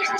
And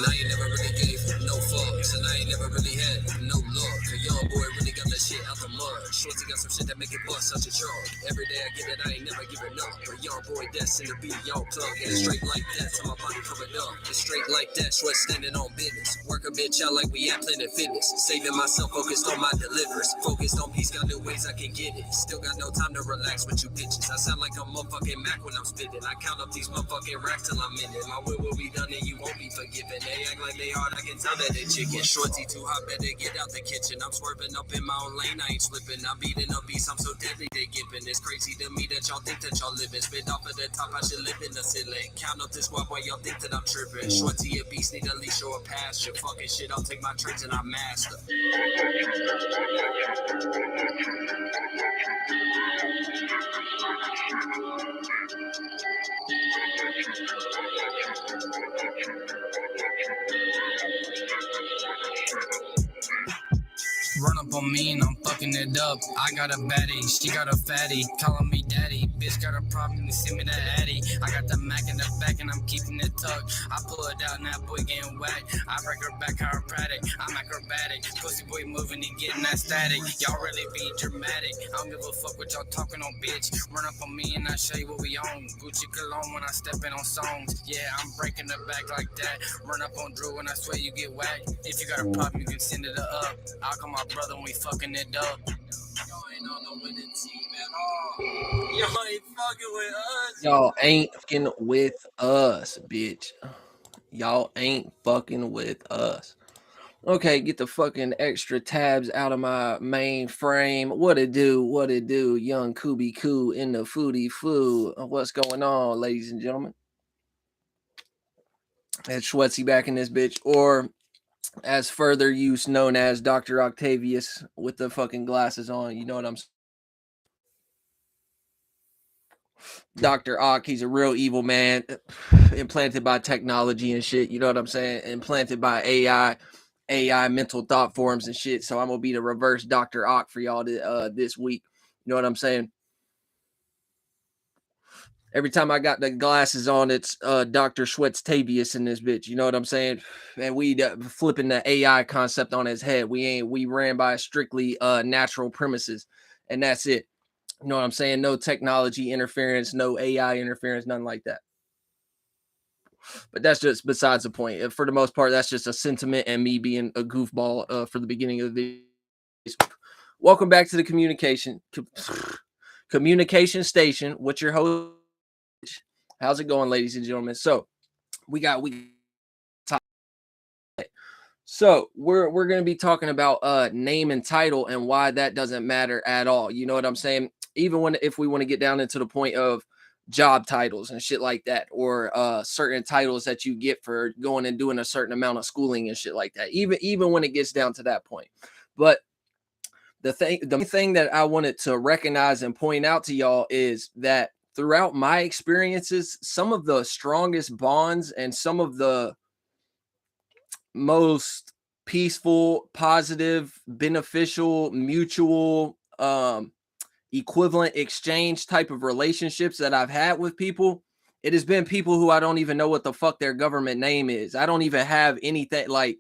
I ain't never really gave no fucks, and I ain't never really had no luck. A young boy really got that shit out the mud. Shorty got some shit that make it bust such a truck. Every day I get it, I ain't never giving up. A young boy destined to be y'all plug. And it's straight like that till my body covered up. It's straight like that, sweat standing on business. Work a bitch out like we at Planet Fitness. Saving myself, focused on my deliverance. Focused on peace, got new ways I can get it. Still got no time to relax with you bitches. I sound like a motherfucking Mac when I'm spitting. I count up these motherfucking racks till I'm in it. My will be done and you won't be forgiven. They act like they hard, I can tell that they chicken. Shorty too hot, better get out the kitchen. I'm swerving up in my own lane, I ain't slipping. I'm beating up beats, I'm so deadly, they gipping. It's crazy to me that y'all think that y'all living. Spit off of the top, I should live in the ceiling. Count up this squad while y'all think that I'm tripping. Shorty a beast, need a leash or a pass. Your fucking shit, I'll take my tricks and I master. Run up on me and I'm fucking it up. I got a baddie, she got a fatty, calling me daddy. Bitch got a problem, you send me that addy. I got the Mac in the back and I'm keeping it tucked. I pull it out and that boy getting whacked. I break her back chiropractic, I'm acrobatic. Pussy boy moving and getting that static. Y'all really be dramatic. I don't give a fuck what y'all talking on, bitch. Run up on me and I show you what we own. Gucci cologne when I step in on songs. Yeah, I'm breaking the back like that. Run up on Drew and I swear you get whacked. If you got a problem, you can send it up. I'll call my brother when we fucking it up. Y'all ain't on the winning team at all. Y'all ain't fucking with us. Y'all ain't fucking with us, bitch. Y'all ain't fucking with us. Okay, get the fucking extra tabs out of my main frame. What it do? Young Kubi Koo in the foodie foo. What's going on, ladies and gentlemen? It's Schwetzy back in this bitch, or as further use known as Dr. Octavius with the fucking glasses on. You know what I'm saying? Dr. Ock, he's a real evil man, implanted by technology and shit. You know what I'm saying? Implanted by AI mental thought forms and shit. So I'm gonna be the reverse Dr. Ock for y'all this week. You know what I'm saying? Every time I got the glasses on, it's Dr. Schwetztavius in this bitch. You know what I'm saying? And we flipping the AI concept on his head. We ran by strictly natural premises, and that's it. You know what I'm saying? No technology interference, no AI interference, nothing like that. But that's just besides the point. For the most part, that's just a sentiment and me being a goofball for the beginning of the video. Welcome back to the communication station with your host. How's it going, ladies and gentlemen? So we're going to be talking about name and title and why that doesn't matter at all. You know what I'm saying? Even if we want to get down into the point of job titles and shit like that, or certain titles that you get for going and doing a certain amount of schooling and shit like that, even when it gets down to that point. But the thing that I wanted to recognize and point out to y'all is that throughout my experiences, some of the strongest bonds and some of the most peaceful, positive, beneficial, mutual, equivalent exchange type of relationships that I've had with people, it has been people who I don't even know what the fuck their government name is. I don't even have anything like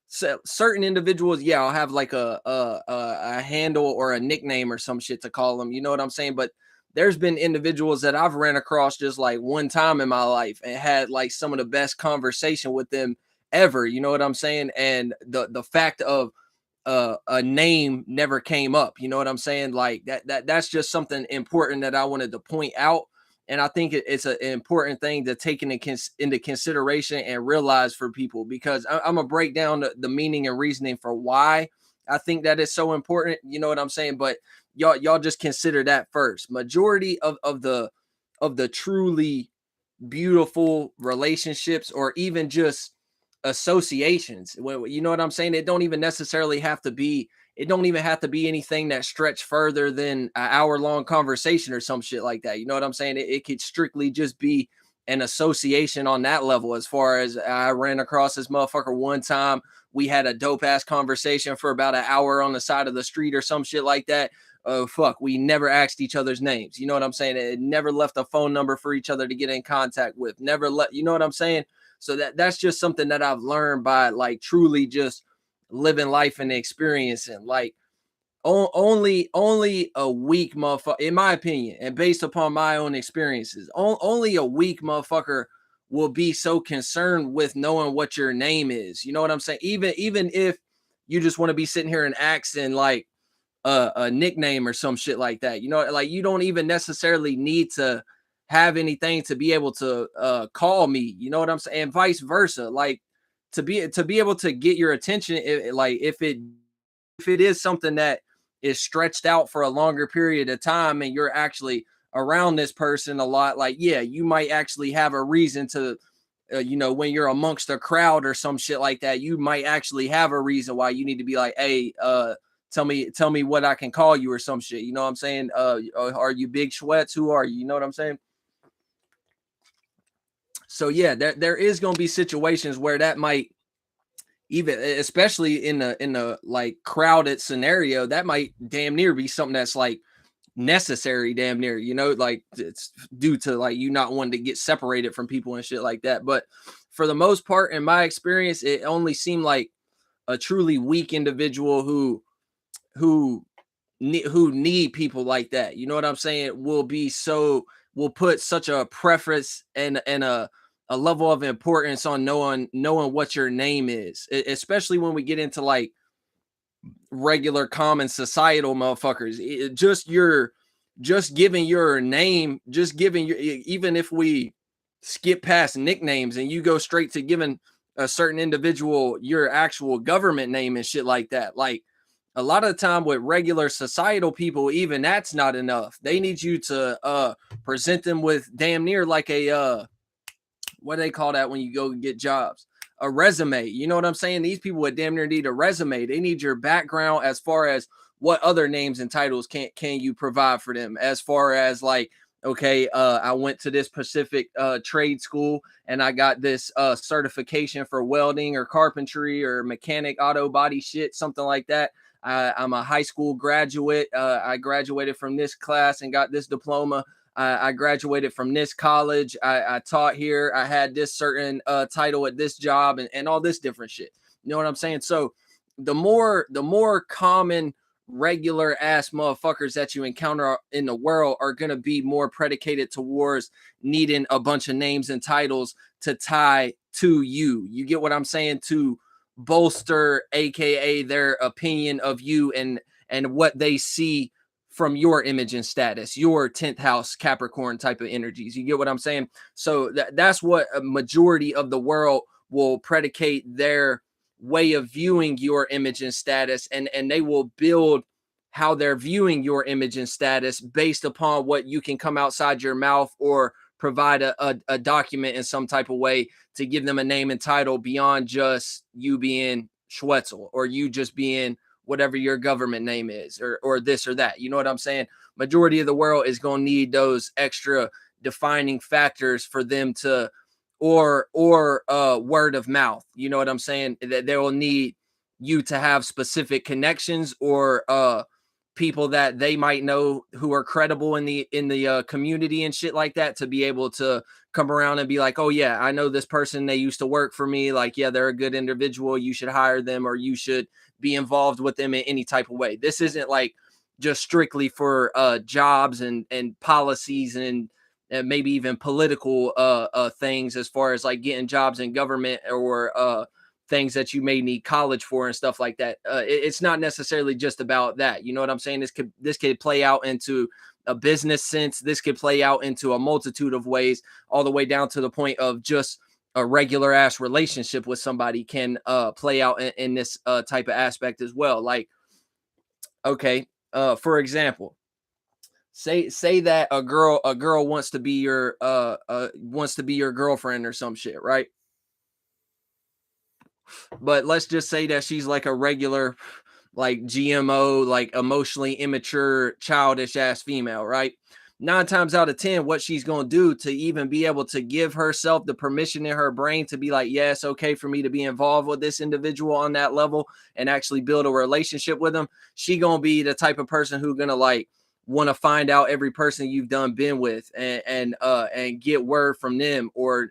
certain individuals. Yeah, I'll have like a handle or a nickname or some shit to call them. You know what I'm saying? But there's been individuals that I've ran across just like one time in my life and had like some of the best conversation with them ever. You know what I'm saying? And the fact of a name never came up. You know what I'm saying? Like that's just something important that I wanted to point out. And I think it's an important thing to take into consideration and realize for people, because I'm going to break down the meaning and reasoning for why I think that is so important. You know what I'm saying? But y'all just consider that first. Majority of the truly beautiful relationships, or even just associations, you know what I'm saying? It don't even have to be anything that stretch further than an hour-long conversation or some shit like that. You know what I'm saying? It could strictly just be an association on that level. As far as I ran across this motherfucker one time, we had a dope ass conversation for about an hour on the side of the street or some shit like that. Oh fuck, we never asked each other's names. You know what I'm saying? It never left a phone number for each other to get in contact with. Never let, you know what I'm saying? So that's just something that I've learned by like truly just living life and experiencing. Like only a weak motherfucker, in my opinion, and based upon my own experiences, only a weak motherfucker will be so concerned with knowing what your name is. You know what I'm saying? Even if you just want to be sitting here and asking like a nickname or some shit like that. You know, like you don't even necessarily need to have anything to be able to call me. You know what I'm saying? And vice versa. Like to be able to get your attention, like if it is something that is stretched out for a longer period of time and you're actually around this person a lot, like yeah, you might actually have a reason to you know, when you're amongst a crowd or some shit like that, you might actually have a reason why you need to be like, hey, tell me what I can call you or some shit. You know what I'm saying? Are you Big Schwetz? Who are you? You know what I'm saying? So yeah, there is gonna be situations where that might, even especially in the like crowded scenario, that might damn near be something that's like necessary, damn near, you know, like it's due to like you not wanting to get separated from people and shit like that. But for the most part, in my experience, it only seemed like a truly weak individual who who need people like that. You know what I'm saying? Will put such a preference and a level of importance on knowing what your name is, especially when we get into like regular common societal motherfuckers. Just giving your name, just giving your, even if we skip past nicknames and you go straight to giving a certain individual your actual government name and shit like that. Like a lot of the time with regular societal people, even that's not enough. They need you to present them with damn near like a what do they call that when you go get jobs? A resume. You know what I'm saying? These people would damn near need a resume. They need your background as far as what other names and titles can you provide for them, as far as like, okay, I went to this specific trade school and I got this certification for welding or carpentry or mechanic auto body shit, something like that. I'm a high school graduate. I graduated from this class and got this diploma. I graduated from this college. I taught here. I had this certain title at this job and all this different shit. You know what I'm saying? So the more common regular ass motherfuckers that you encounter in the world are going to be more predicated towards needing a bunch of names and titles to tie to you. You get what I'm saying? To bolster, aka their opinion of you and what they see from your image and status, your 10th house Capricorn type of energies. You get what I'm saying? So that's what a majority of the world will predicate their way of viewing your image and status, and they will build how they're viewing your image and status based upon what you can come outside your mouth or provide a document in some type of way to give them a name and title beyond just you being Schwetzel or you just being whatever your government name is or this or that. You know what I'm saying? Majority of the world is going to need those extra defining factors for them to, or word of mouth. You know what I'm saying? That they will need you to have specific connections or people that they might know who are credible in the community and shit like that, to be able to come around and be like, oh yeah, I know this person, they used to work for me, like yeah, they're a good individual, you should hire them or you should be involved with them in any type of way. This isn't like just strictly for jobs and policies and maybe even political things, as far as like getting jobs in government or things that you may need college for and stuff like that. It's not necessarily just about that. You know what I'm saying? This could play out into a business sense. This could play out into a multitude of ways, all the way down to the point of just a regular ass relationship with somebody can play out in this type of aspect as well. Like, okay, for example, say that a girl wants to be your girlfriend or some shit, right? But let's just say that she's like a regular, like GMO, like emotionally immature, childish ass female, right? 9 times out of 10, what she's going to do to even be able to give herself the permission in her brain to be like, yeah, it's okay for me to be involved with this individual on that level and actually build a relationship with them. She going to be the type of person who's going to like want to find out every person you've been with and get word from them, or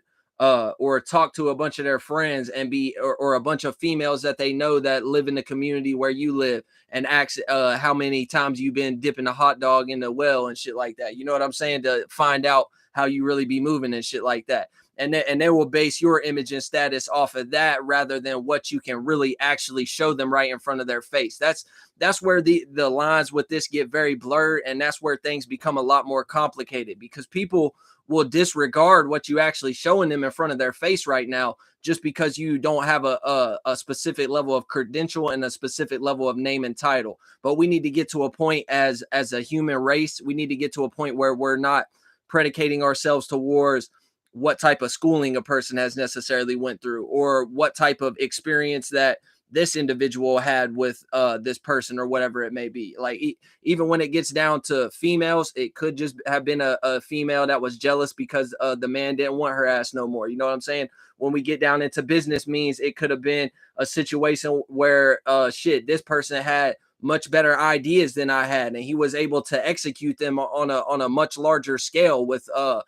talk to a bunch of their friends and or a bunch of females that they know that live in the community where you live and ask how many times you've been dipping a hot dog in the well and shit like that. You know what I'm saying? To find out how you really be moving and shit like that. And they will base your image and status off of that rather than what you can really actually show them right in front of their face. That's where the lines with this get very blurred, and that's where things become a lot more complicated, because people will disregard what you actually showing them in front of their face right now just because you don't have a specific level of credential and a specific level of name and title. But we need to get to a point as a human race, we need to get to a point where we're not predicating ourselves towards what type of schooling a person has necessarily went through, or what type of experience that this individual had with this person, or whatever it may be. Like even when it gets down to females, it could just have been a female that was jealous because the man didn't want her ass no more. You know what I'm saying? When we get down into business means, it could have been a situation where this person had much better ideas than I had, and he was able to execute them on a much larger scale with a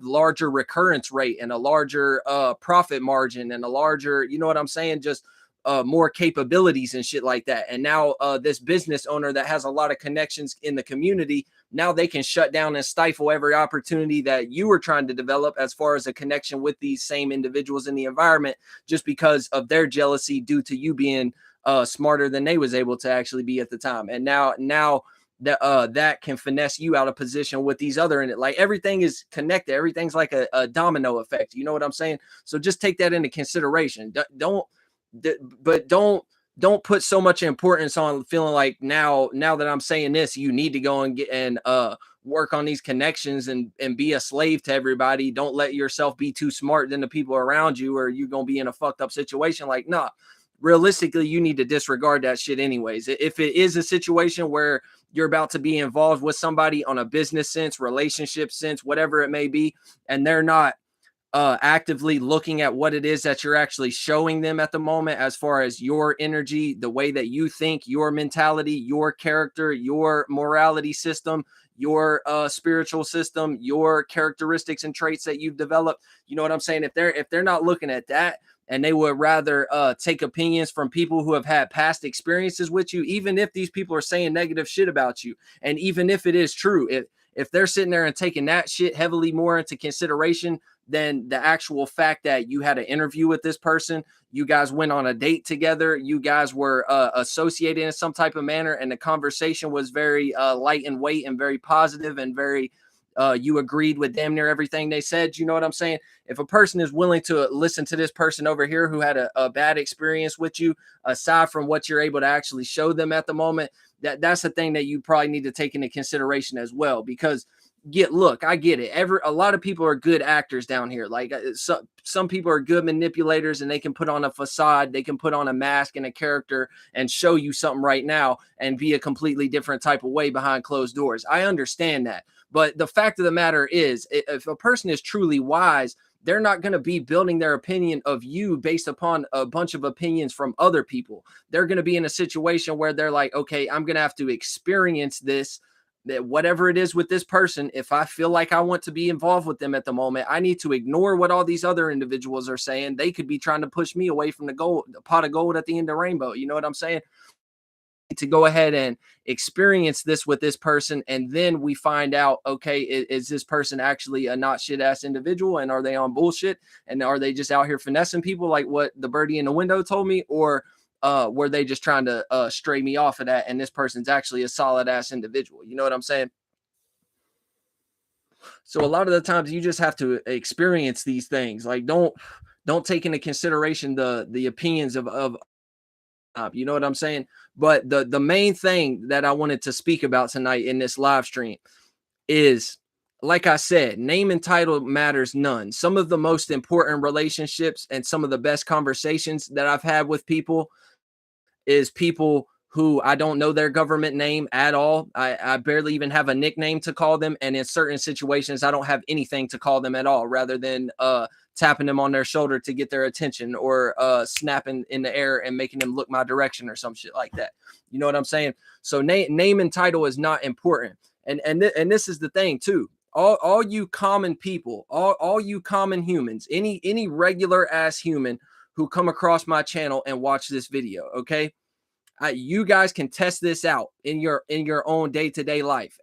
larger recurrence rate and a larger profit margin and a larger, you know what I'm saying, just more capabilities and shit like that. And now this business owner that has a lot of connections in the community, now they can shut down and stifle every opportunity that you were trying to develop as far as a connection with these same individuals in the environment, just because of their jealousy due to you being smarter than they was able to actually be at the time. And now that can finesse you out of position with these other in it. Like everything is connected. Everything's like a domino effect. You know what I'm saying? So just take that into consideration. Don't put so much importance on feeling like now that I'm saying this, you need to go and get and work on these connections and be a slave to everybody. Don't let yourself be too smart than the people around you, or you're gonna be in a fucked up situation. Like, nah, realistically, you need to disregard that shit anyways. If it is a situation where you're about to be involved with somebody on a business sense, relationship sense, whatever it may be, and they're not actively looking at what it is that you're actually showing them at the moment, as far as your energy, the way that you think, your mentality, your character, your morality system, your spiritual system, your characteristics and traits that you've developed. You know what I'm saying? If they're not looking at that, and they would rather take opinions from people who have had past experiences with you, even if these people are saying negative shit about you, and even if it is true, if they're sitting there and taking that shit heavily more into consideration than the actual fact that you had an interview with this person, you guys went on a date together, you guys were associated in some type of manner, and the conversation was very light in weight and very positive and very you agreed with damn near everything they said. You know what I'm saying? If a person is willing to listen to this person over here who had a bad experience with you, aside from what you're able to actually show them at the moment, that's the thing that you probably need to take into consideration as well. Because look, I get it. A lot of people are good actors down here. Like some people are good manipulators, and they can put on a facade, they can put on a mask and a character and show you something right now and be a completely different type of way behind closed doors. I understand that. But the fact of the matter is, if a person is truly wise, they're not going to be building their opinion of you based upon a bunch of opinions from other people. They're going to be in a situation where they're like, okay, I'm going to have to experience this, that whatever it is with this person. If I feel like I want to be involved with them at the moment, I need to ignore what all these other individuals are saying. They could be trying to push me away from the pot of gold at the end of the rainbow. You know what I'm saying? To go ahead and experience this with this person, and then we find out, okay, is this person actually a not shit ass individual, and are they on bullshit, and are they just out here finessing people like what the birdie in the window told me, or were they just trying to stray me off of that, and this person's actually a solid ass individual? You know what I'm saying? So a lot of the times you just have to experience these things. Like don't take into consideration the opinions of you know what I'm saying? But the main thing that I wanted to speak about tonight in this live stream is, like I said, name and title matters none. Some of the most important relationships and some of the best conversations that I've had with people is people who I don't know their government name at all. I barely even have a nickname to call them. And in certain situations, I don't have anything to call them at all, rather than tapping them on their shoulder to get their attention, or snapping in the air and making them look my direction or some shit like that. You know what I'm saying? So name and title is not important. And this is the thing too. All you common people, all you common humans, any regular ass human who come across my channel and watch this video, okay? You guys can test this out in your own day-to-day life.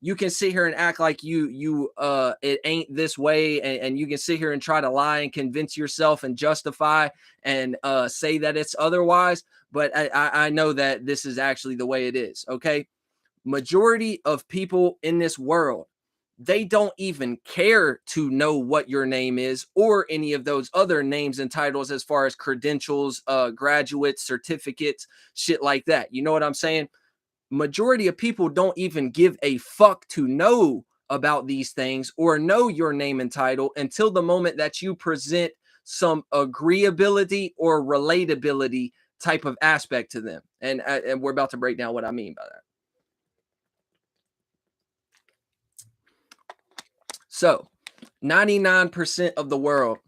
You can sit here and act like you it ain't this way, and you can sit here and try to lie and convince yourself and justify and say that it's otherwise, but I know that this is actually the way it is. Okay, majority of people in this world, they don't even care to know what your name is or any of those other names and titles, as far as credentials, graduates, certificates, shit like that. You know what I'm saying? Majority of people don't even give a fuck to know about these things or know your name and title until the moment that you present some agreeability or relatability type of aspect to them. And we're about to break down what I mean by that. So 99% of the world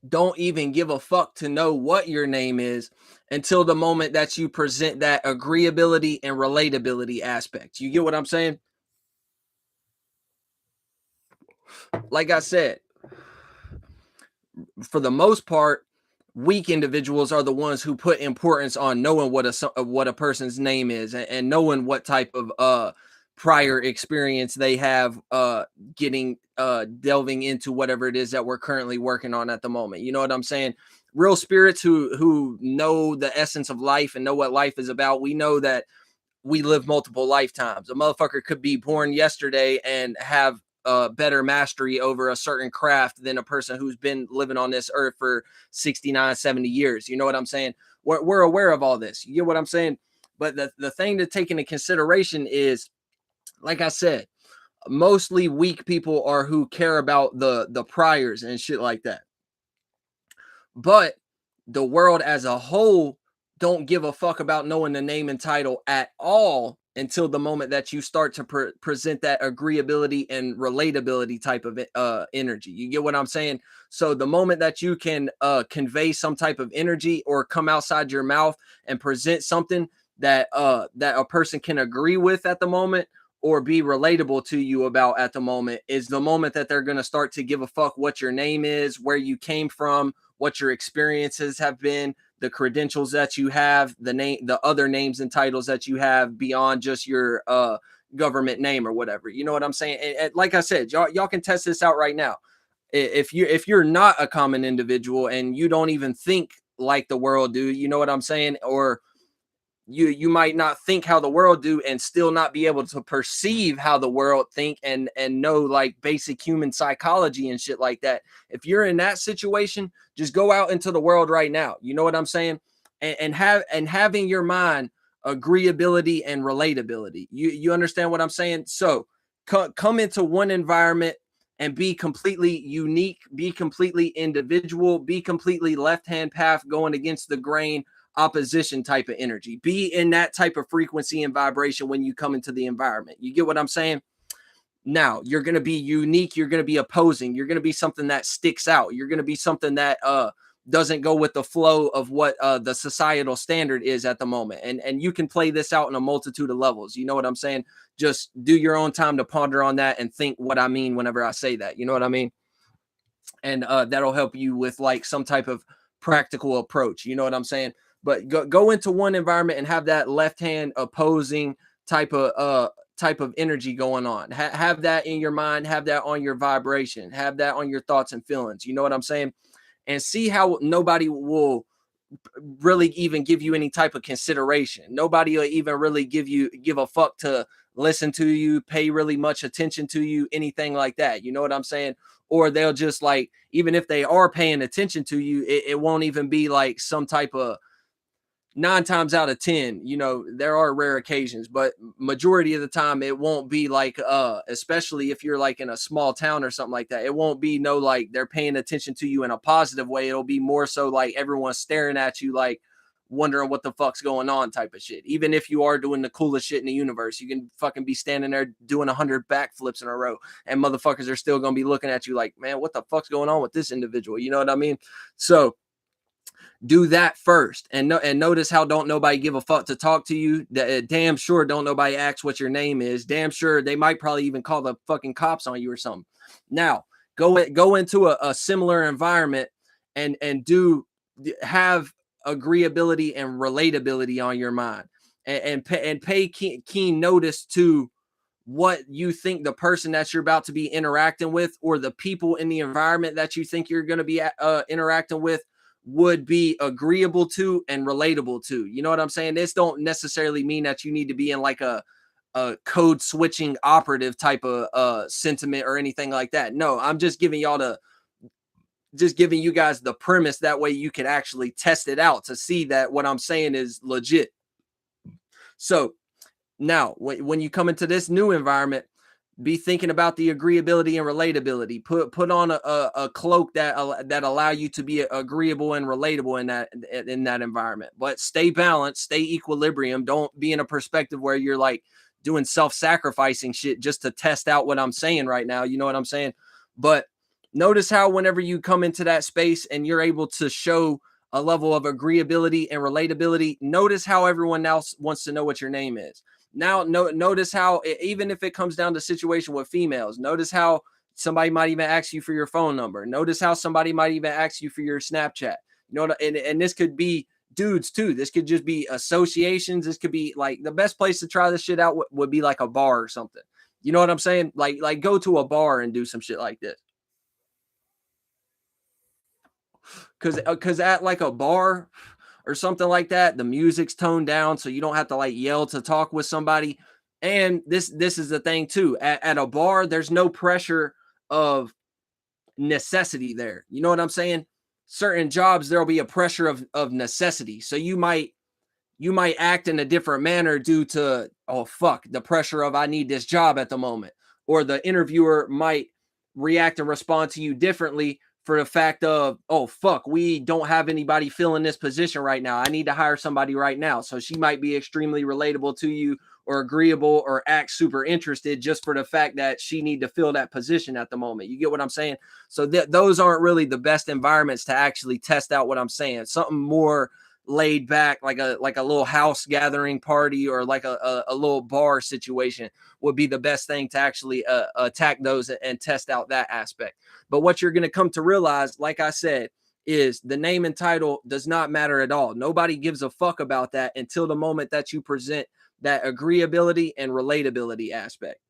don't even give a fuck to know what your name is until the moment that you present that agreeability and relatability aspect. You get what I'm saying? Like I said, for the most part, weak individuals are the ones who put importance on knowing what a person's name is, and knowing what type of prior experience they have getting delving into whatever it is that we're currently working on at the moment. You know what I'm saying? Real spirits who know the essence of life and know what life is about. We know that we live multiple lifetimes. A motherfucker could be born yesterday and have better mastery over a certain craft than a person who's been living on this earth for 69, 70 years. You know what I'm saying? We're aware of all this. You get what I'm saying? But the thing to take into consideration is, like I said, mostly weak people are who care about the priors and shit like that. But the world as a whole don't give a fuck about knowing the name and title at all until the moment that you start to present that agreeability and relatability type of energy. You get what I'm saying? So the moment that you can convey some type of energy or come outside your mouth and present something that that a person can agree with at the moment or be relatable to you about at the moment, is the moment that they're going to start to give a fuck what your name is, where you came from, what your experiences have been, the credentials that you have, the other names and titles that you have beyond just your government name or whatever. You know what I'm saying? And like I said, y'all can test this out right now. If you're not a common individual and you don't even think like the world do, you know what I'm saying? Or you might not think how the world do and still not be able to perceive how the world think and know like basic human psychology and shit like that. If you're in that situation, just go out into the world right now. You know what I'm saying? And having your mind agreeability and relatability. You understand what I'm saying? So come into one environment and be completely unique, be completely individual, be completely left-hand path going against the grain, opposition type of energy. Be in that type of frequency and vibration when you come into the environment. You get what I'm saying? Now, you're going to be unique, you're going to be opposing, you're going to be something that sticks out. You're going to be something that doesn't go with the flow of what the societal standard is at the moment. And you can play this out in a multitude of levels. You know what I'm saying? Just do your own time to ponder on that and think what I mean whenever I say that. You know what I mean? And that'll help you with like some type of practical approach. You know what I'm saying? But go into one environment and have that left hand opposing type of energy going on. Have that in your mind, have that on your vibration, have that on your thoughts and feelings. You know what I'm saying? And see how nobody will really even give you any type of consideration. Nobody will even really give a fuck to listen to you, pay really much attention to you, anything like that. You know what I'm saying? Or they'll just like, even if they are paying attention to you, it won't even be like some type of 9 times out of 10, you know, there are rare occasions, but majority of the time it won't be like, especially if you're like in a small town or something like that, it won't be no, like they're paying attention to you in a positive way. It'll be more so like everyone's staring at you like, wondering what the fuck's going on type of shit. Even if you are doing the coolest shit in the universe, you can fucking be standing there doing 100 backflips in a row, and motherfuckers are still gonna be looking at you like, man, what the fuck's going on with this individual? You know what I mean? So do that first, and notice how don't nobody give a fuck to talk to you. Damn sure don't nobody ask what your name is. Damn sure they might probably even call the fucking cops on you or something. Now go into a similar environment and have agreeability and relatability on your mind, and pay keen notice to what you think the person that you're about to be interacting with, or the people in the environment that you think you're going to be interacting with, would be agreeable to and relatable to. You know what I'm saying? This don't necessarily mean that you need to be in like a code switching operative type of sentiment or anything like that. No, I'm just giving you guys the premise. That way you can actually test it out to see that what I'm saying is legit. So now, when you come into this new environment, be thinking about the agreeability and relatability. Put on a cloak that allow you to be agreeable and relatable in that environment. But stay balanced, stay equilibrium. Don't be in a perspective where you're like doing self-sacrificing shit just to test out what I'm saying right now. You know what I'm saying? But notice how whenever you come into that space and you're able to show a level of agreeability and relatability, notice how everyone else wants to know what your name is. Now, notice how, even if it comes down to situation with females, notice how somebody might even ask you for your phone number. Notice how somebody might even ask you for your Snapchat. You know, and this could be dudes too. This could just be associations. This could be like the best place to try this shit out would be like a bar or something. You know what I'm saying? Like go to a bar and do some shit like this. Because at like a bar or something like that, the music's toned down, so you don't have to like yell to talk with somebody. And this is the thing too. At a bar, there's no pressure of necessity there. You know what I'm saying? Certain jobs, there'll be a pressure of necessity. So you might act in a different manner due to, oh fuck, the pressure of I need this job at the moment. Or the interviewer might react and respond to you differently for the fact of, oh fuck, we don't have anybody filling this position right now. I need to hire somebody right now. So she might be extremely relatable to you or agreeable or act super interested just for the fact that she need to fill that position at the moment. You get what I'm saying? So those aren't really the best environments to actually test out what I'm saying. Something more laid back, like a little house gathering party or like a little bar situation would be the best thing to actually attack those and test out that aspect. But what you're going to come to realize, like I said, is the name and title does not matter at all. Nobody gives a fuck about that until the moment that you present that agreeability and relatability aspect.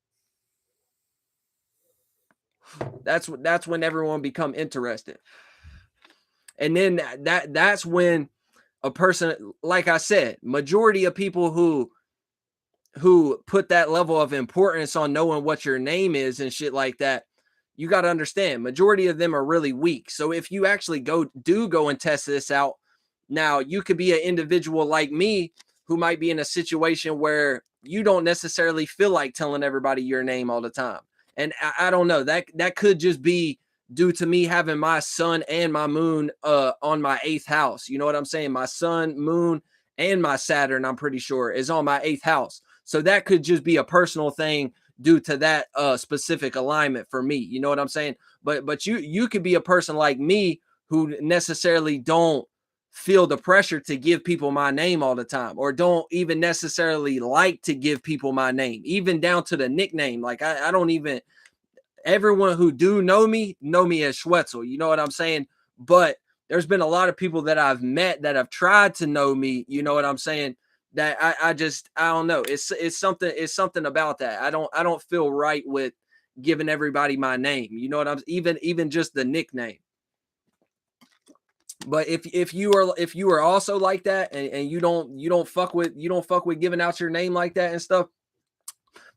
That's when everyone become interested. And then that's when a person, like I said, majority of people who put that level of importance on knowing what your name is and shit like that, you got to understand, majority of them are really weak. So if you actually go and test this out, now you could be an individual like me who might be in a situation where you don't necessarily feel like telling everybody your name all the time. And I don't know, that could just be due to me having my sun and my moon on my 8th house. You know what I'm saying? My sun, moon, and my Saturn, I'm pretty sure, is on my 8th house. So that could just be a personal thing due to that specific alignment for me. You know what I'm saying? But you could be a person like me who necessarily don't feel the pressure to give people my name all the time, or don't even necessarily like to give people my name, even down to the nickname. Like I don't even, everyone who do know me as Schwetzel. You know what I'm saying? But there's been a lot of people that I've met that have tried to know me. You know what I'm saying? That I don't know. It's something about that. I don't feel right with giving everybody my name. You know what I'm, even just the nickname. But if you are also like that, and you don't fuck with giving out your name like that and stuff,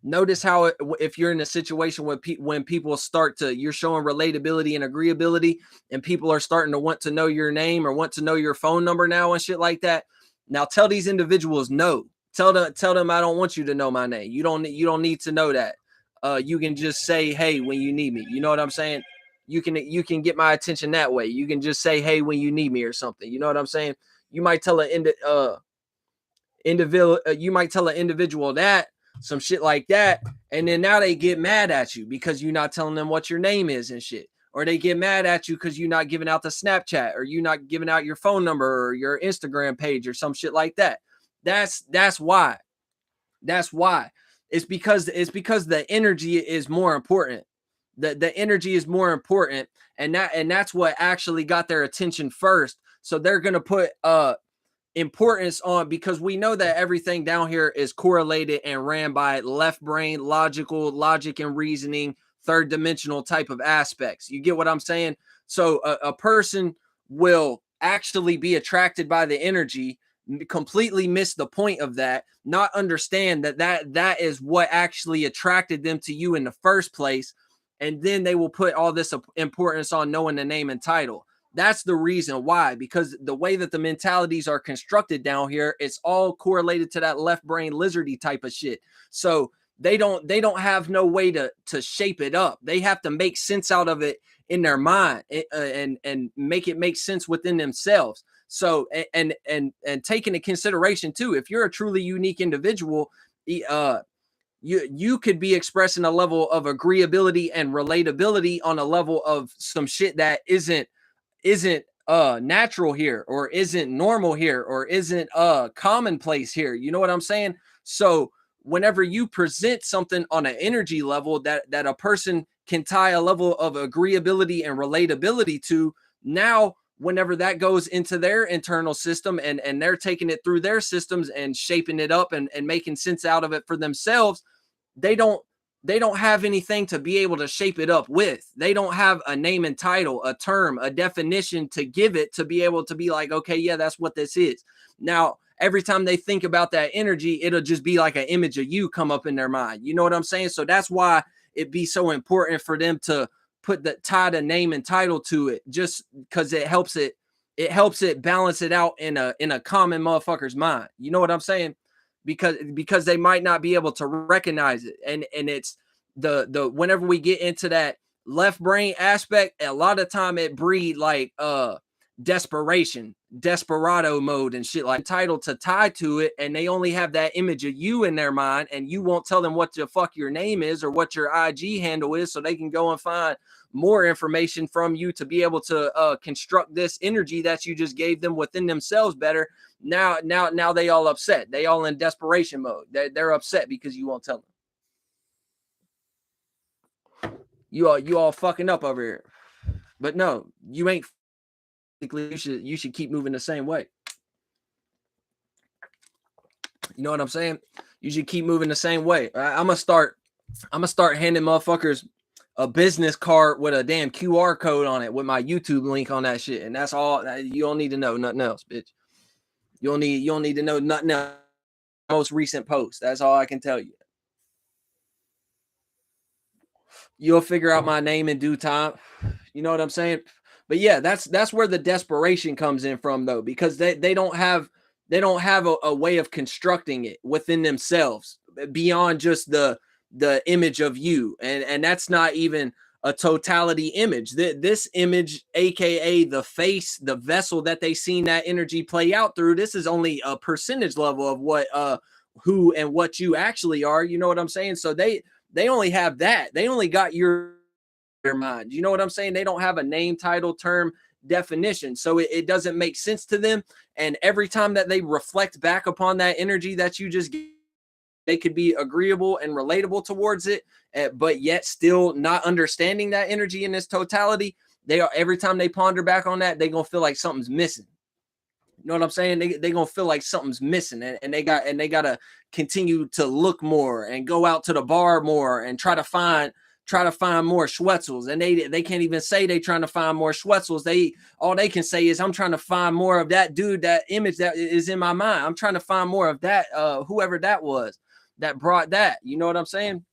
notice how if you're in a situation when people start to, you're showing relatability and agreeability, and people are starting to want to know your name or want to know your phone number now and shit like that. Now tell these individuals no. Tell them I don't want you to know my name. You don't need to know that. You can just say hey when you need me. You know what I'm saying? You can get my attention that way. You can just say hey when you need me or something. You know what I'm saying? You might tell you might tell an individual that some shit like that, and then now they get mad at you because you're not telling them what your name is and shit, or they get mad at you because you're not giving out the Snapchat, or you're not giving out your phone number or your Instagram page or some shit like that. That's why. That's why. It's because the energy is more important. The energy is more important, and that's what actually got their attention first. So they're gonna put importance on, because we know that everything down here is correlated and ran by left brain, logic and reasoning, third dimensional type of aspects. You get what I'm saying? So a person will actually be attracted by the energy, completely miss the point of that, not understand that is what actually attracted them to you in the first place, and then they will put all this importance on knowing the name and title. That's the reason why, because the way that the mentalities are constructed down here, it's all correlated to that left brain lizardy type of shit. So they don't have no way to shape it up. They have to make sense out of it in their mind, and make it make sense within themselves. So and take into consideration too, if you're a truly unique individual, you could be expressing a level of agreeability and relatability on a level of some shit that isn't natural here, or isn't normal here, or isn't commonplace here. You know what I'm saying? So whenever you present something on an energy level that a person can tie a level of agreeability and relatability to, now whenever that goes into their internal system, and they're taking it through their systems and shaping it up and making sense out of it for themselves, they don't have anything to be able to shape it up with. They don't have a name and title, a term, a definition to give it, to be able to be like, okay, yeah, that's what this is. Now, every time they think about that energy, it'll just be like an image of you come up in their mind. You know what I'm saying? So that's why it'd be so important for them to tie the name and title to it, just because it helps it balance it out in a common motherfucker's mind. You know what I'm saying? Because they might not be able to recognize it, and it's the whenever we get into that left brain aspect, a lot of time it breed like desperation, desperado mode and shit, like title to tie to it, and they only have that image of you in their mind, and you won't tell them what the fuck your name is or what your IG handle is, so they can go and find more information from you to be able to construct this energy that you just gave them within themselves better. Now they all upset. They all in desperation mode. They're upset because you won't tell them. You all fucking up over here. But no, you ain't. You should keep moving the same way. You know what I'm saying? You should keep moving the same way. I'm gonna start handing motherfuckers a business card with a damn QR code on it with my YouTube link on that shit, and that's all. You don't need to know nothing else, bitch. You don't need to know nothing else. Most recent post. That's all I can tell you. You'll figure out my name in due time. You know what I'm saying? But yeah, that's where the desperation comes in from, though, because they don't have a way of constructing it within themselves beyond just the image of you, and that's not even a totality image. This image, aka the face, the vessel that they seen that energy play out through, this is only a percentage level of what who and what you actually are. You know what I'm saying? So they only have that. They only got your mind. You know what I'm saying? They don't have a name, title, term, definition. So it doesn't make sense to them. And every time that they reflect back upon that energy that you just gave, they could be agreeable and relatable towards it, but yet still not understanding that energy in its totality. Every time they ponder back on that, they're gonna feel like something's missing. You know what I'm saying? They gonna feel like something's missing, and they gotta continue to look more and go out to the bar more and try to find more Schwetzels. And they can't even say they trying to find more Schwetzels. All they can say is, I'm trying to find more of that dude, that image that is in my mind. I'm trying to find more of that, whoever that was that brought that. You know what I'm saying?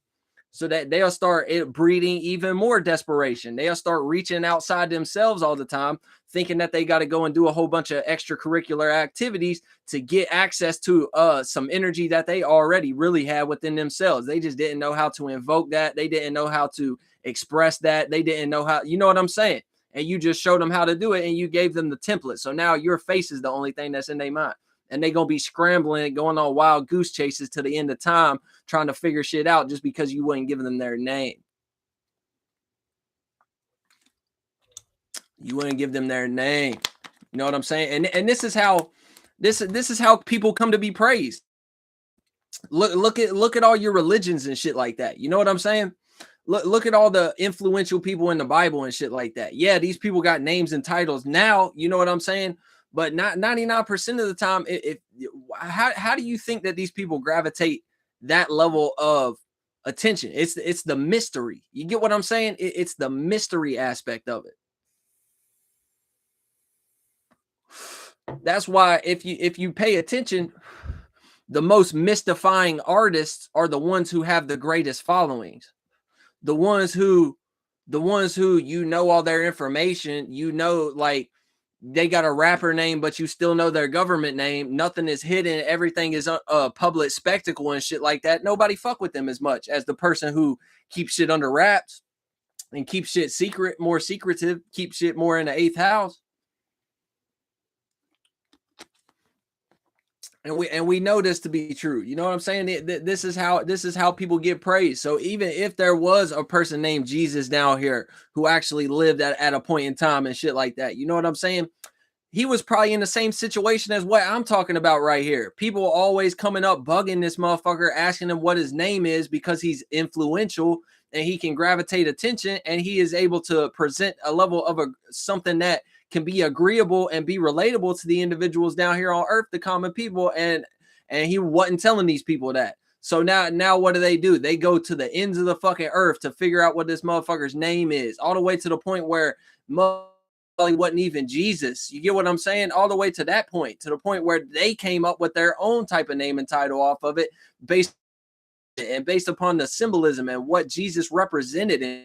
So that they'll start breeding even more desperation. They'll start reaching outside themselves all the time, thinking that they got to go and do a whole bunch of extracurricular activities to get access to some energy that they already really had within themselves. They just didn't know how to invoke that. They didn't know how to express that. They didn't know how, you know what I'm saying? and you just showed them how to do it, and you gave them the template. So now your face is the only thing that's in their mind, and they're gonna be scrambling, going on wild goose chases to the end of time, trying to figure shit out just because you wouldn't give them their name. You wouldn't give them their name. You know what I'm saying? And this is how this is how people come to be praised. Look at all your religions and shit like that. You know what I'm saying? Look at all the influential people in the Bible and shit like that. Yeah, these people got names and titles now. You know what I'm saying? But not 99% of the time. How do you think that these people gravitate that level of attention? It's the mystery. You get what I'm saying? It's the mystery aspect of it. That's why if you pay attention, the most mystifying artists are the ones who have the greatest followings. The ones who you know all their information, you know, like they got a rapper name, but you still know their government name. Nothing is hidden. Everything is a public spectacle and shit like that. Nobody fuck with them as much as the person who keeps shit under wraps and keeps shit secret, more secretive, keeps shit more in the eighth house. And we know this to be true. You know what I'm saying? This is how people get praised. So even if there was a person named Jesus down here who actually lived at a point in time and shit like that, you know what I'm saying? He was probably in the same situation as what I'm talking about right here. People always coming up bugging this motherfucker, asking him what his name is because he's influential and he can gravitate attention, and he is able to present a level of something that can be agreeable and be relatable to the individuals down here on earth, the common people, and he wasn't telling these people that. So now what do? They go to the ends of the fucking earth to figure out what this motherfucker's name is, all the way to the point where wasn't even Jesus. You get what I'm saying? All the way to that point, to the point where they came up with their own type of name and title off of it based upon the symbolism and what Jesus represented, and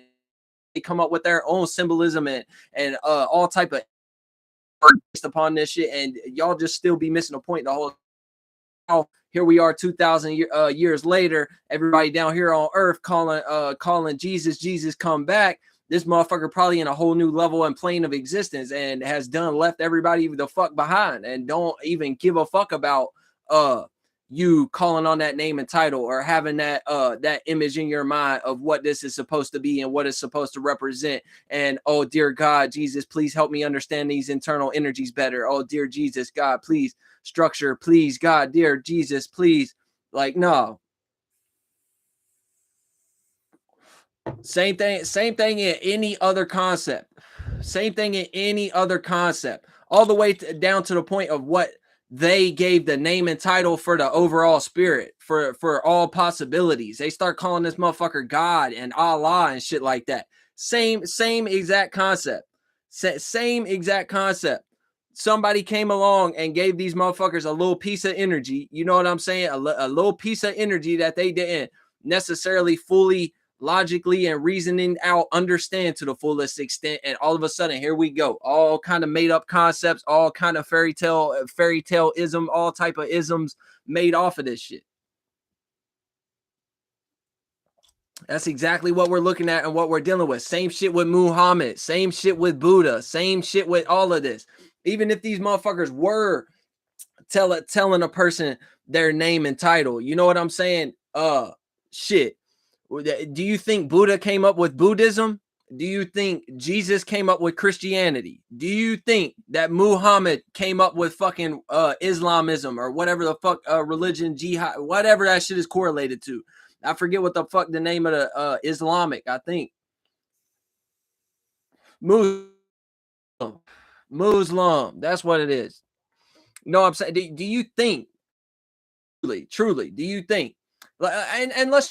they come up with their own symbolism and all type of based upon this shit, and y'all just still be missing a point the whole. Here we are 2,000 years later, everybody down here on earth calling Jesus come back. This motherfucker probably in a whole new level and plane of existence, and has left everybody the fuck behind, and don't even give a fuck about you calling on that name and title, or having that image in your mind of what this is supposed to be and what it's supposed to represent. And oh dear God, Jesus, please help me understand these internal energies better. Oh dear Jesus, God, please structure, please God, dear Jesus, please. Like, no. Same thing in any other concept. Same thing in any other concept. All the way down to the point of what they gave the name and title for the overall spirit, for all possibilities. They start calling this motherfucker God and Allah and shit like that. Same exact concept. Same exact concept. Somebody came along and gave these motherfuckers a little piece of energy. You know what I'm saying? A little piece of energy that they didn't necessarily fully logically and reasoning out understand to the fullest extent, and all of a sudden here we go, all kind of made up concepts, all kind of fairy tale ism, all type of isms made off of this shit. That's exactly what we're looking at and what we're dealing with. Same shit with Muhammad, same shit with Buddha, same shit with all of this. Even if these motherfuckers were telling a person their name and title, you know what I'm saying? Shit, do you think Buddha came up with Buddhism? Do you think Jesus came up with Christianity? Do you think that Muhammad came up with fucking Islamism or whatever the fuck religion, jihad, whatever that shit is correlated to? I forget what the fuck the name of the Islamic, I think. Muslim. Muslim. That's what it is. You know what I'm saying? Do you think, truly, do you think, and let's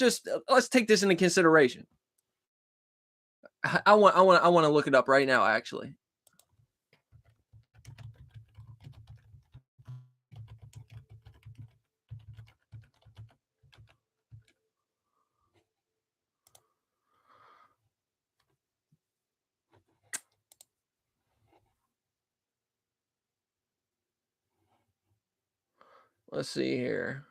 take this into consideration. I want to look it up right now, actually. Let's see here.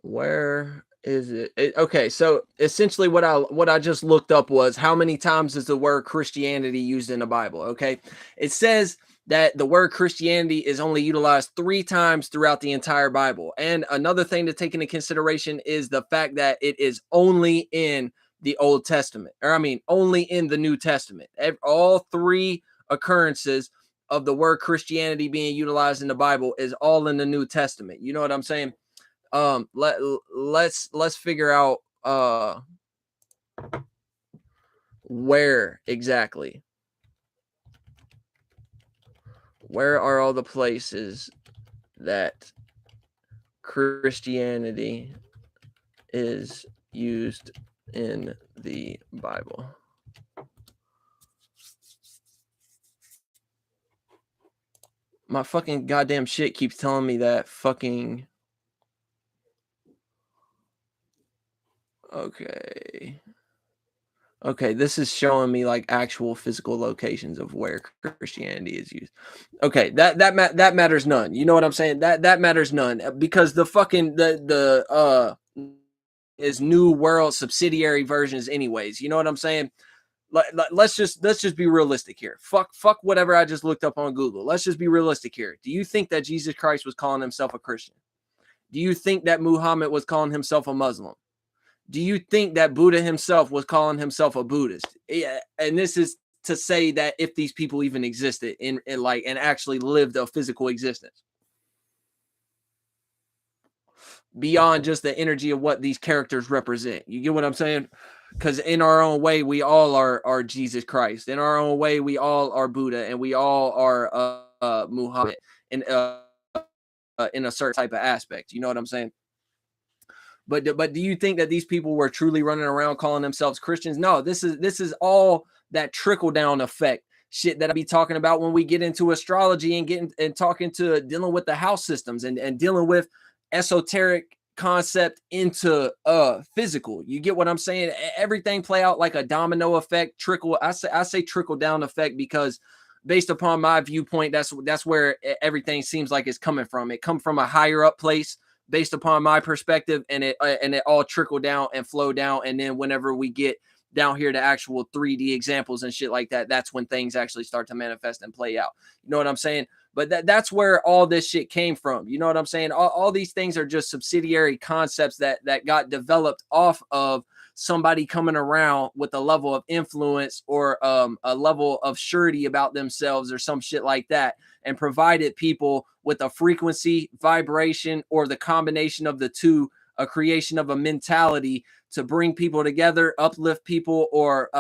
Where is it? Okay, so essentially what I just looked up was how many times is the word Christianity used in the Bible, okay? It says that the word Christianity is only utilized 3 times throughout the entire Bible. And another thing to take into consideration is the fact that it is only in the Old Testament. Or I mean, only in the New Testament. All 3 occurrences of the word Christianity being utilized in the Bible is all in the New Testament. You know what I'm saying? Let's figure out where exactly, where are all the places that Christianity is used in the Bible. My fucking goddamn shit keeps telling me that fucking. Okay. Okay, this is showing me like actual physical locations of where Christianity is used. Okay, that matters none. You know what I'm saying? That matters none because the fucking the is new world subsidiary versions anyways. You know what I'm saying? Let's just be realistic here. Fuck whatever I just looked up on Google. Let's just be realistic here. Do you think that Jesus Christ was calling himself a Christian? Do you think that Muhammad was calling himself a Muslim? Do you think that Buddha himself was calling himself a Buddhist? Yeah, and this is to say that if these people even existed in like and actually lived a physical existence beyond just the energy of what these characters represent. You get what I'm saying? Because in our own way, we all are Jesus Christ. In our own way, we all are Buddha, and we all are Muhammad in a certain type of aspect. You know what I'm saying? But do you think that these people were truly running around calling themselves Christians? No, this is all that trickle down effect shit that I be talking about when we get into astrology and getting and talking to dealing with the house systems and dealing with esoteric concept into physical. You get what I'm saying? Everything play out like a domino effect, trickle. I say trickle down effect because based upon my viewpoint, that's where everything seems like it's coming from. It come from a higher up place based upon my perspective, and it all trickle down and flow down. And then whenever we get down here to actual 3D examples and shit like that, that's when things actually start to manifest and play out. You know what I'm saying? But that's where all this shit came from. You know what I'm saying? All these things are just subsidiary concepts that got developed off of somebody coming around with a level of influence or a level of surety about themselves or some shit like that, and provided people with a frequency, vibration, or the combination of the two, a creation of a mentality to bring people together, uplift people, or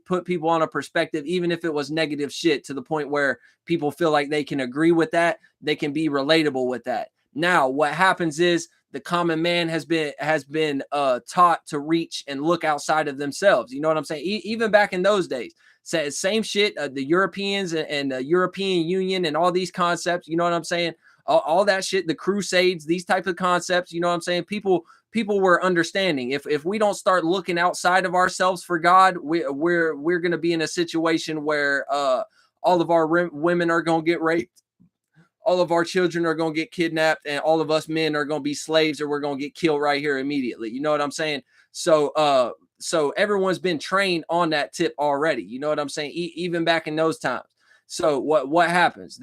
put people on a perspective, even if it was negative shit, to the point where people feel like they can agree with that, they can be relatable with that. Now, what happens is the common man has been taught to reach and look outside of themselves. You know what I'm saying? Even back in those days, same shit. The Europeans and the European Union and all these concepts. You know what I'm saying? All that shit. The Crusades, these type of concepts. You know what I'm saying? People were understanding. If we don't start looking outside of ourselves for God, we're gonna be in a situation where all of our women are gonna get raped, all of our children are going to get kidnapped, and all of us men are going to be slaves, or we're going to get killed right here immediately. You know what I'm saying? So everyone's been trained on that tip already. You know what I'm saying? Even back in those times. So what happens?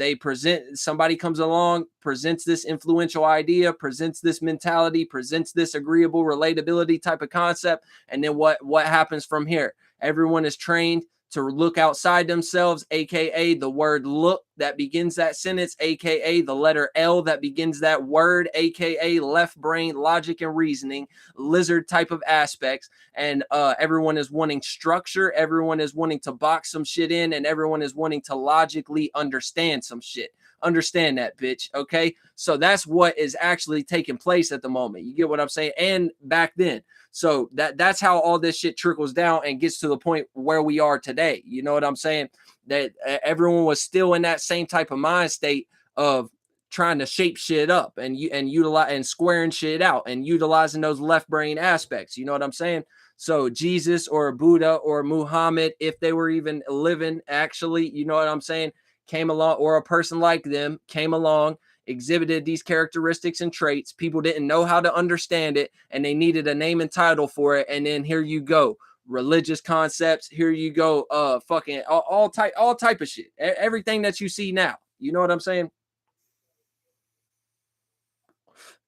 Somebody comes along, presents this influential idea, presents this mentality, presents this agreeable relatability type of concept. And then what happens from here? Everyone is trained to look outside themselves, aka the word look that begins that sentence, aka the letter L that begins that word, aka left brain, logic and reasoning, lizard type of aspects. And everyone is wanting structure, everyone is wanting to box some shit in, and everyone is wanting to logically understand some shit. Understand that, bitch. Okay. So that's what is actually taking place at the moment. You get what I'm saying? And back then. So that's how all this shit trickles down and gets to the point where we are today. You know what I'm saying? That everyone was still in that same type of mind state of trying to shape shit up and utilize and squaring shit out and utilizing those left brain aspects. You know what I'm saying? So Jesus or Buddha or Muhammad, if they were even living, actually, you know what I'm saying, came along, or a person like them came along exhibited these characteristics and traits. People didn't know how to understand it, and they needed a name and title for it. And then here you go, religious concepts. Here you go, fucking all type of shit. Everything that you see now. You know what I'm saying?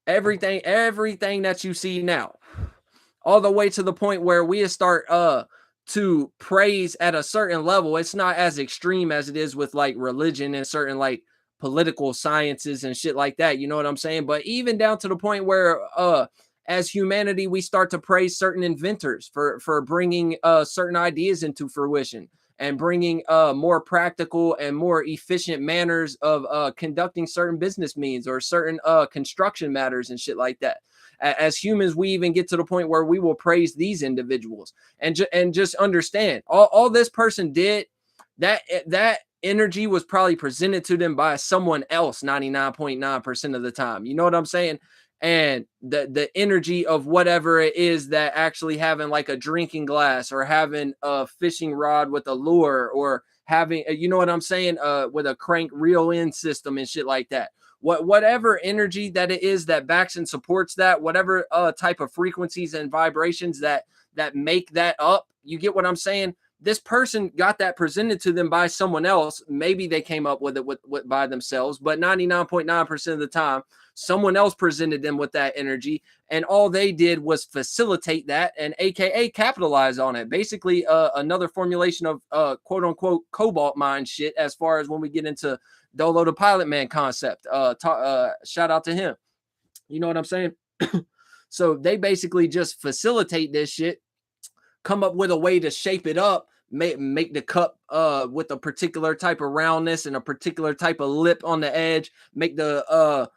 Everything that you see now, all the way to the point where we start to praise at a certain level. It's not as extreme as it is with like religion and certain like political sciences and shit like that. You know what I'm saying? But even down to the point where as humanity we start to praise certain inventors for bringing certain ideas into fruition and bringing more practical and more efficient manners of conducting certain business means or certain construction matters and shit like that. As humans, we even get to the point where we will praise these individuals and just understand all this person did, that energy was probably presented to them by someone else 99.9% of the time. You know what I'm saying? And the energy of whatever it is that actually having like a drinking glass or having a fishing rod with a lure or having, you know what I'm saying, with a crank reel in system and shit like that. Whatever energy that it is that backs and supports that, whatever type of frequencies and vibrations that make that up, you get what I'm saying? This person got that presented to them by someone else. Maybe they came up with it with by themselves, but 99.9% of the time, someone else presented them with that energy, and all they did was facilitate that and AKA capitalize on it. Basically, another formulation of quote unquote cobalt mine shit. As far as when we get into Dolo the Pilot Man concept, shout out to him. You know what I'm saying? So they basically just facilitate this shit, come up with a way to shape it up, make the cup with a particular type of roundness and a particular type of lip on the edge, make the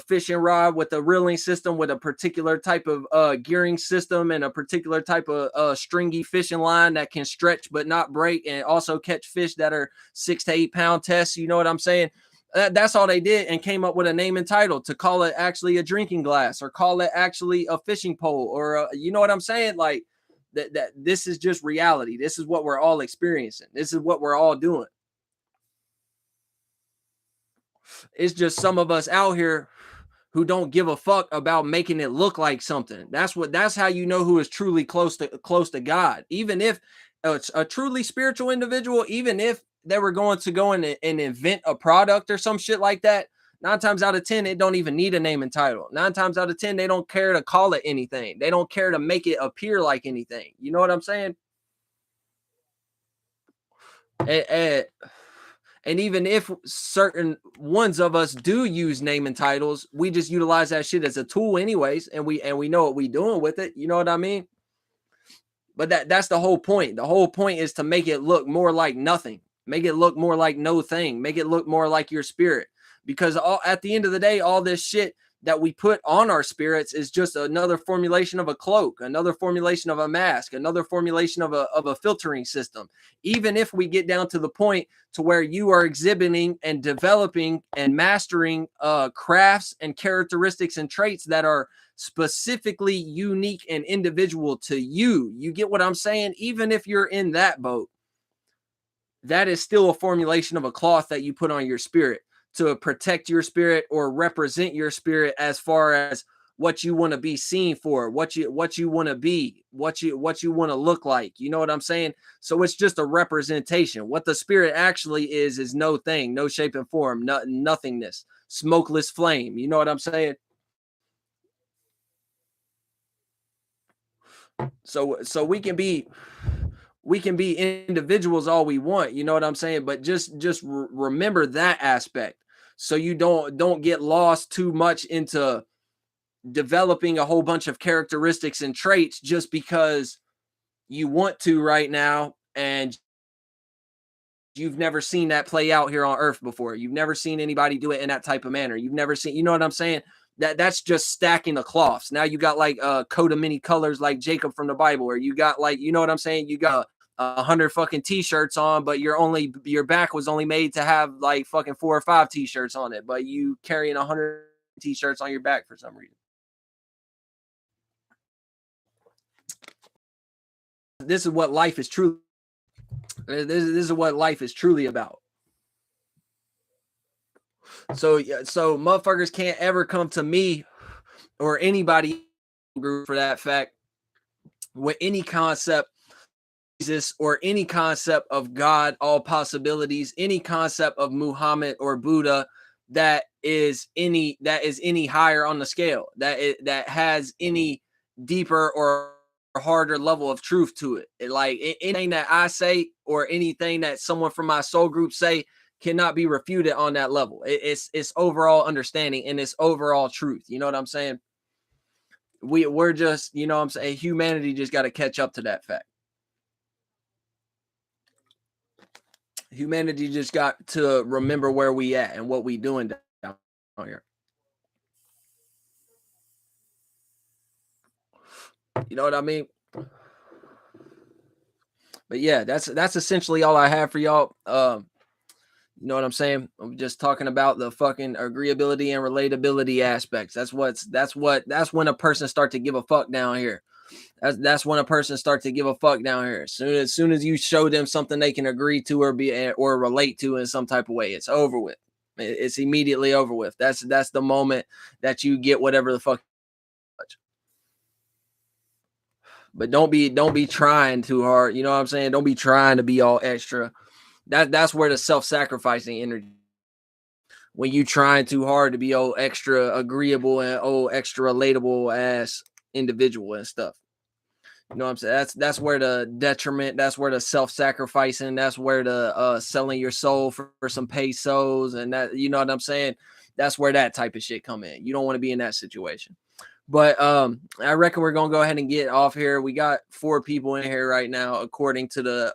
fishing rod with a reeling system with a particular type of gearing system and a particular type of stringy fishing line that can stretch but not break and also catch fish that are 6 to 8 pound tests. You know what I'm saying? That's all they did, and came up with a name and title to call it actually a drinking glass or call it actually a fishing pole or you know what I'm saying? Like that this is just reality. This is what we're all experiencing. This is what we're all doing. It's just some of us out here who don't give a fuck about making it look like something. That's how you know who is truly close to God. Even if it's a truly spiritual individual, even if they were going to go and invent a product or some shit like that, 9 times out of 10, it don't even need a name and title. 9 times out of 10, they don't care to call it anything. They don't care to make it appear like anything. You know what I'm saying? And, and even if certain ones of us do use name and titles, we just utilize that shit as a tool anyways, and we know what we doing with it. You know what I mean? But that's the whole point. The whole point is to make it look more like nothing. Make it look more like no thing. Make it look more like your spirit. Because at the end of the day, all this shit that we put on our spirits is just another formulation of a cloak, another formulation of a mask, another formulation of a filtering system. Even if we get down to the point to where you are exhibiting and developing and mastering crafts and characteristics and traits that are specifically unique and individual to you. You get what I'm saying? Even if you're in that boat, that is still a formulation of a cloth that you put on your spirit to protect your spirit or represent your spirit as far as what you want to be seen for, what you want to be, what you want to look like. You know what I'm saying? So it's just a representation. What the spirit actually is no thing, no shape and form, nothingness, smokeless flame. You know what I'm saying? So we can be individuals all we want, you know what I'm saying? But just remember that aspect, so you don't get lost too much into developing a whole bunch of characteristics and traits just because you want to right now, and you've never seen that play out here on earth before. You've never seen anybody do it in that type of manner. You've never seen, you know what I'm saying? That's just stacking the cloths. Now you got like a coat of many colors like Jacob from the Bible, or you got like, you know what I'm saying? You got 100 fucking t-shirts on, but your back was only made to have like fucking 4 or 5 t-shirts on it, but you carrying 100 t-shirts on your back for some reason. This is what life is truly. This is what life is truly about. So motherfuckers can't ever come to me or anybody group for that fact with any concept Jesus or any concept of God, all possibilities, any concept of Muhammad or Buddha that is any higher on the scale, that has any deeper or harder level of truth to it. Anything that I say or anything that someone from my soul group say cannot be refuted on that level. It's overall understanding and it's overall truth. You know what I'm saying? We're just, you know what I'm saying, humanity just got to catch up to that fact. Humanity just got to remember where we at and what we doing down here. You know what I mean? But yeah, that's essentially all I have for y'all. You know what I'm saying? I'm just talking about the fucking agreeability and relatability aspects. That's when a person start to give a fuck down here. That's when a person starts to give a fuck down here. As soon as you show them something they can agree to or relate to in some type of way, it's over with. It's immediately over with. That's the moment that you get whatever the fuck. But don't be trying too hard. You know what I'm saying? Don't be trying to be all extra. That's where the self-sacrificing energy. When you trying too hard to be all extra agreeable and extra relatable ass individual and stuff. You know what I'm saying? That's where the detriment, that's where the self-sacrificing, that's where the selling your soul for some pesos and that, you know what I'm saying? That's where that type of shit come in. You don't want to be in that situation. But I reckon we're gonna go ahead and get off here. We got 4 people in here right now, according to the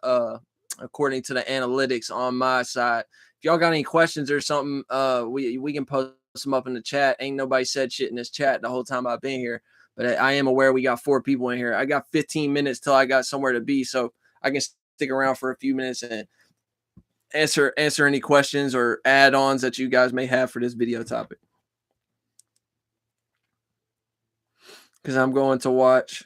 analytics on my side. If y'all got any questions or something, we can post them up in the chat. Ain't nobody said shit in this chat the whole time I've been here. But I am aware we got 4 people in here. I got 15 minutes till I got somewhere to be, so I can stick around for a few minutes and answer any questions or add-ons that you guys may have for this video topic. Because I'm going to watch.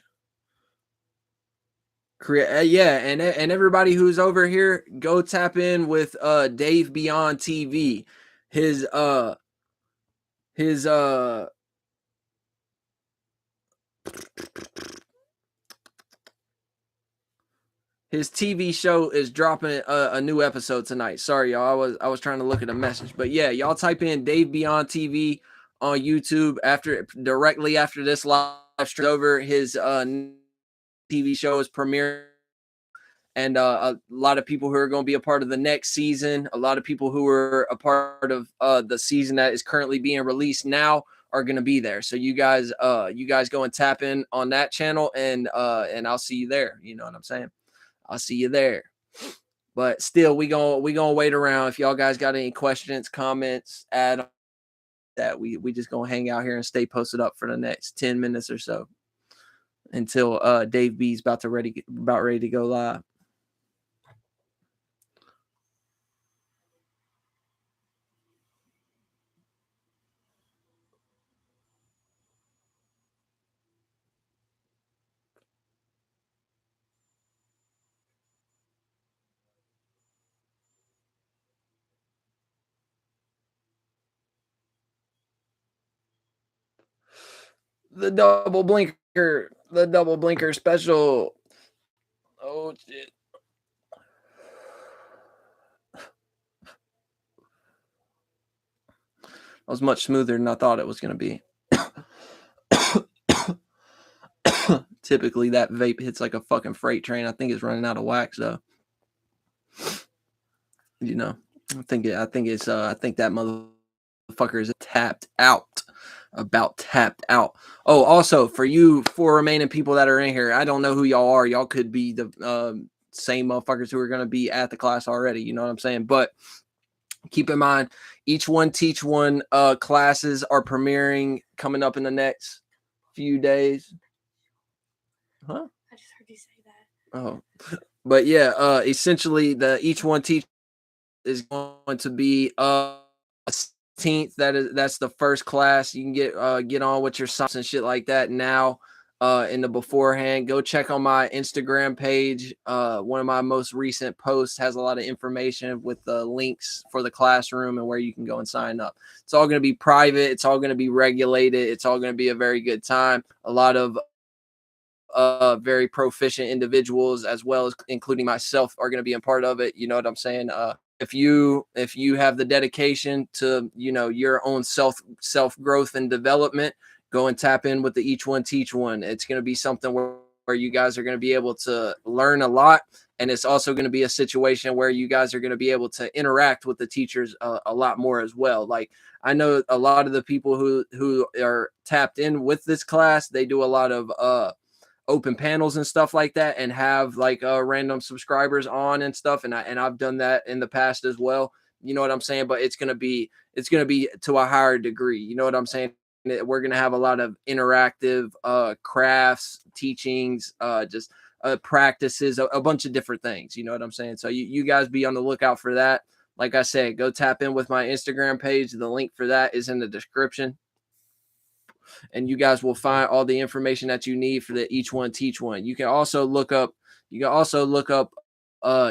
Yeah, and everybody who's over here, go tap in with Dave Beyond TV. His his TV show is dropping a new episode tonight. Sorry, y'all. I was trying to look at a message, but yeah, y'all type in Dave Beyond TV on YouTube directly after this live stream over. His TV show is premiering. And a lot of people who are going to be a part of the next season, a lot of people who are a part of the season that is currently being released now are going to be there. So you guys go and tap in on that channel, and I'll see you there. You know what I'm saying? I'll see you there. But still, we gonna wait around. If y'all guys got any questions, comments, add on that, we just gonna hang out here and stay posted up for the next 10 minutes or so until Dave B's about ready to go live. The double blinker special. Oh shit. That was much smoother than I thought it was going to be. Typically that vape hits like a fucking freight train. I think it's running out of wax though. You know, I think that motherfucker is tapped out. About tapped out. Oh, also for you 4 remaining people that are in here, I don't know who y'all are. Y'all could be the same motherfuckers who are going to be at the class already. You know what I'm saying? But keep in mind, each one teach one classes are premiering coming up in the next few days. Huh? I just heard you say that. Oh, but yeah, essentially each one teach is going to be 16th. That's the first class. You can get on with your science and shit like that now. in the beforehand. Go check on my Instagram page. One of my most recent posts has a lot of information with the links for the classroom and where you can go and sign up. It's all going to be private. It's all going to be regulated. It's all going to be a very good time. A lot of very proficient individuals, as well as including myself, are going to be a part of it. You know what I'm saying? If you have the dedication to your own self growth and development, go and tap in with the Each One Teach One. It's going to be something where you guys are going to be able to learn a lot, and it's also going to be a situation where you guys are going to be able to interact with the teachers a lot more as well. Like, I know a lot of the people who are tapped in with this class, they do a lot of open panels and stuff like that, and have like random subscribers on and stuff, and I've done that in the past as well. You know what I'm saying? But it's gonna be to a higher degree. You know what I'm saying? We're gonna have a lot of interactive crafts, teachings, just practices, a bunch of different things. You know what I'm saying? So you guys be on the lookout for that. Like I said, go tap in with my Instagram page. The link for that is in the description, and you guys will find all the information that you need for the Each One Teach One. You can also look up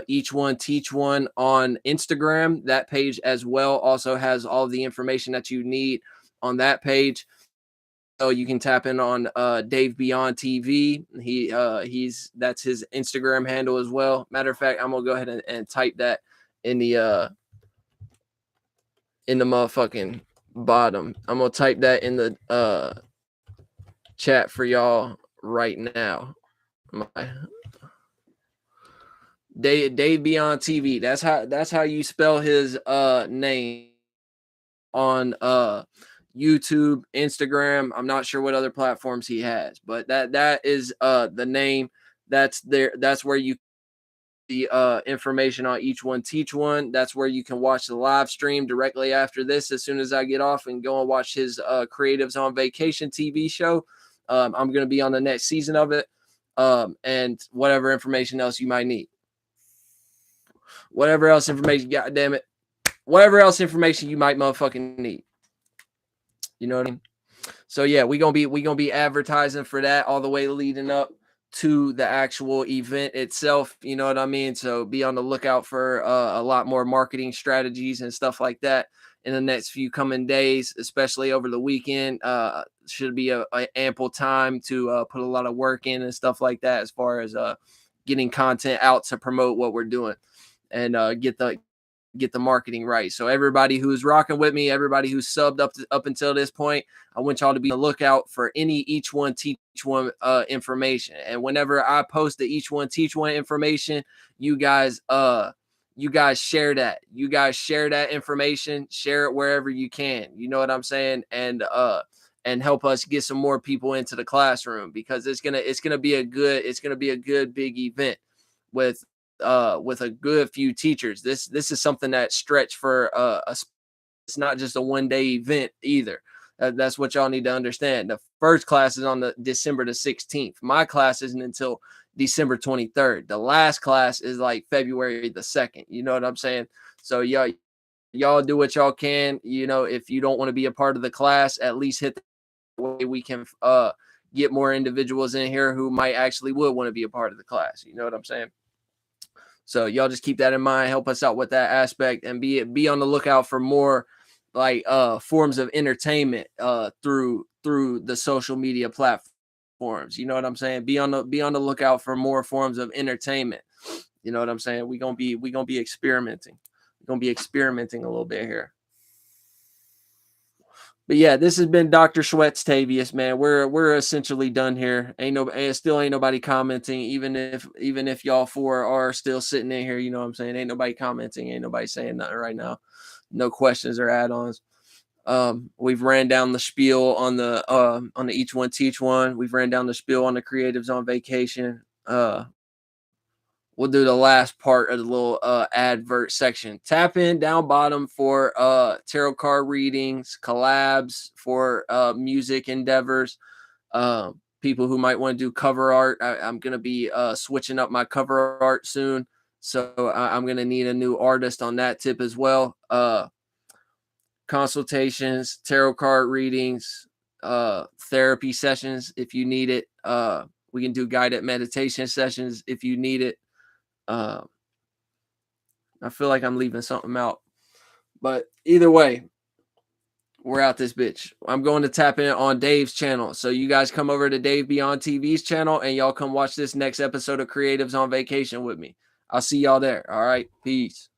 Each One Teach One on Instagram. That page as well also has all the information that you need on that page. So you can tap in on Dave Beyond TV. That's his Instagram handle as well. Matter of fact, I'm gonna go ahead and type that in the motherfucking bottom. I'm gonna type that in the chat for y'all right now. Dave Beyond TV. That's how you spell his name on YouTube, Instagram. I'm not sure what other platforms he has, but that is the name. That's where you the information on Each One Teach One. That's where you can watch the live stream directly after this, as soon as I get off, and go and watch his Creatives on Vacation TV show. I'm going to be on the next season of it, and whatever information else you might need. Whatever else information, God damn it, whatever else information you might motherfucking need. You know what I mean? So yeah, we gonna be advertising for that all the way leading up to the actual event itself. You know what I mean? So be on the lookout for a lot more marketing strategies and stuff like that in the next few coming days, especially over the weekend. Should be a ample time to put a lot of work in and stuff like that, as far as getting content out to promote what we're doing, and get the marketing right. So everybody who's rocking with me, everybody who's subbed up until this point, I want y'all to be on the lookout for any Each One Teach One information. And whenever I post the Each One Teach One information, you guys share that. You guys share that information, share it wherever you can. You know what I'm saying? And help us get some more people into the classroom, because it's gonna be a good big event with a good few teachers. This is something that stretch for it's not just a one-day event either. That's what y'all need to understand. The first class is on the December the 16th. My class isn't until December 23rd. The last class is like February the 2nd. You know what I'm saying? So y'all do what y'all can. You know, if you don't want to be a part of the class, at least hit the way we can get more individuals in here who might actually would want to be a part of the class. You know what I'm saying? So y'all just keep that in mind. Help us out with that aspect, and be on the lookout for more like forms of entertainment through the social media platforms. You know what I'm saying? Be on the lookout for more forms of entertainment. You know what I'm saying? We're gonna be experimenting. We're gonna be experimenting a little bit here. But yeah, this has been Dr. Schwetztavius, man. We're essentially done here. Still ain't nobody commenting, even if y'all four are still sitting in here. You know what I'm saying? Ain't nobody commenting. Ain't nobody saying nothing right now. No questions or add-ons. We've ran down the spiel on the Each One Teach One. We've ran down the spiel on the Creatives on Vacation. We'll do the last part of the little advert section. Tap in down bottom for tarot card readings, collabs, for music endeavors, people who might want to do cover art. I'm going to be switching up my cover art soon, so I'm going to need a new artist on that tip as well. Consultations, tarot card readings, therapy sessions if you need it. We can do guided meditation sessions if you need it. I feel like I'm leaving something out, but either way, we're out this bitch. I'm going to tap in on Dave's channel. So you guys come over to Dave Beyond TV's channel and y'all come watch this next episode of Creatives on Vacation with me. I'll see y'all there. All right. Peace.